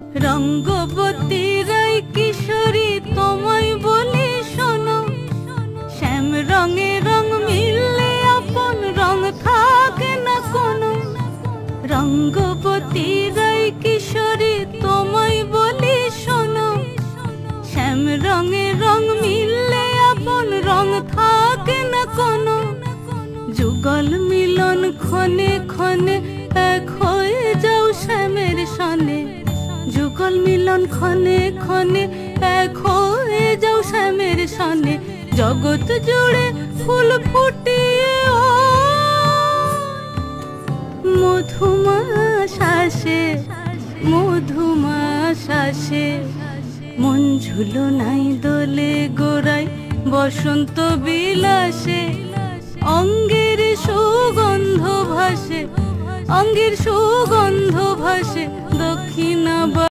রঙ্গবতী রায় কিশোরী তোমায় বলি শোনো, শ্যাম রঙে রং মিললে আপন রং থাকে না কোনো। রঙ্গবতী রায় কিশোরী তোমায় বলি শোনো, শ্যাম রঙে রং মিললে আপন রং থাকে না কোনো। যুগল মিলন ক্ষণে ক্ষণে এক হয়ে যাও শ্যামের সনে, যুগল মিলন ক্ষণে ক্ষণে এক হয়ে যাও শ্যামের সনে। জগৎ জুড়ে ফুল ফুটিয়ে মধুমাস আসে, মধুমাস আসে। মন ঝুলো নাই দোলে গোড়ায় বসন্ত বিলাসে, অঙ্গের সুগন্ধ ভাসে, অঙ্গের সুগন্ধ ভাসে দক্ষিণা।